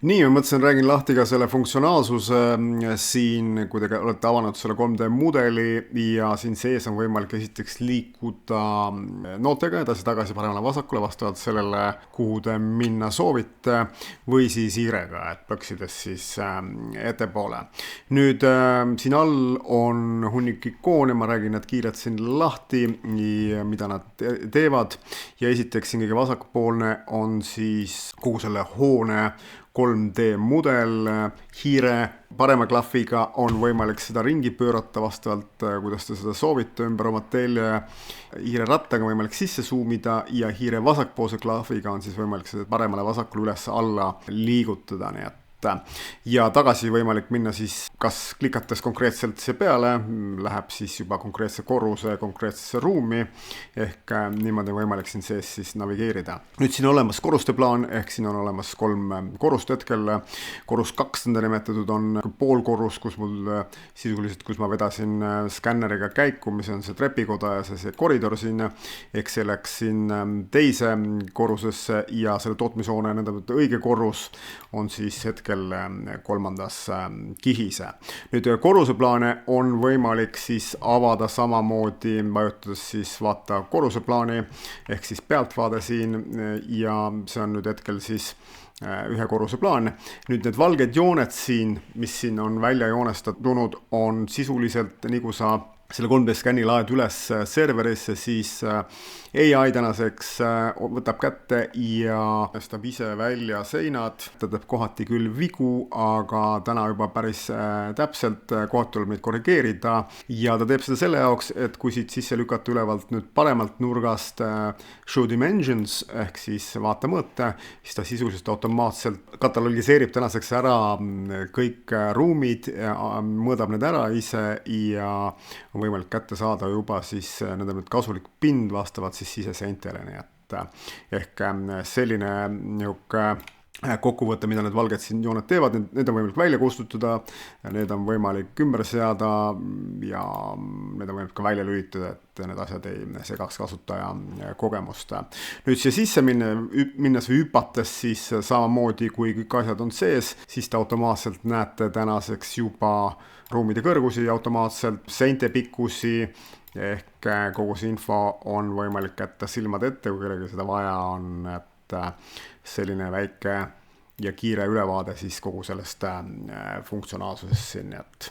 Nii, ma mõtlesin, räägin lahti ka selle funktsionaalsuse siin, kui te olete avanud selle 3D mudeli ja siin sees on võimalik esiteks liikuda nootega edasi-tagasi paremale-vasakule vastavalt sellele, kuhu te minna soovite või siis hiirega, et plõksides siis ettepoole. Nüüd siin all on hunnik ikoone, ma räägin need kiirelt siin lahti, mida nad teevad ja esiteks siin kõige vasakpoolne on siis kogu selle hoone 3D mudel, hiire parema klahviga on võimalik seda ringi pöörata vastavalt, kuidas te seda soovite, ümber oma telje. Hiire rattaga on võimalik sisse zoomida ja hiire vasakpoolse klahviga on siis võimalik seda paremale vasakule üles alla liigutada, nii et ja tagasi võimalik minna siis kas klikates konkreetselt see peale, läheb siis juba konkreetse korruse konkreetsesse ruumi ehk niimoodi võimalik siin sees siis navigeerida. Nüüd siin on olemas korruste plaan ehk siin on olemas 3 korrust hetkel. Korrus 2 nõnda nimetatud on poolkorrus, kus mul sisuliselt, kus ma vedasin skänneriga käiku, mis on see trepikoda ja see koridor siin, ehk see läks siin teise korrusesse ja selle tootmishoone õige korrus on siis hetkel 3. kihis. Nüüd korruseplaane on võimalik siis avada samamoodi, vajutades siis vaata korruseplaani ehk siis pealtvaade siin ja see on nüüd hetkel siis ühe korruse plaan. Nüüd need valged jooned siin, mis siin on välja joonestatud, on sisuliselt nagu sa selle 3D skänni laed üles serverisse, siis AI tänaseks võtab kätte ja tõstab ise välja seinad. Ta teeb kohati küll vigu, aga täna juba päris täpselt, kohati tuleb neid korrigeerida ja ta teeb seda selle jaoks, et kui siit sisse lükata ülevalt nüüd paremalt nurgast show dimensions ehk siis vaata mõõte, siis ta sisuliselt automaatselt katalogiseerib tänaseks ära kõik ruumid, mõõdab need ära ise ja on võimalik kätte saada juba siis nende kasulik pind vastavalt siis siseseintele, nii et ehk selline kokkuvõte, mida need valged siin jooned teevad, need on võimalik välja kustutada, need on võimalik ümber seada ja need on võimalik ka välja lülitada, et need asjad ei segaks kasutaja kogemust. Nüüd siia sisse minnes või hüpates siis samamoodi, kui kõik asjad on sees, siis te automaatselt näete tänaseks juba ruumide kõrgusi automaatselt, seinte pikkusi, ehk kogu see info on võimalik kätte silmad ette, kui kellelgi seda vaja on, et selline väike ja kiire ülevaade siis kogu sellest funktsionaalsusest siin, et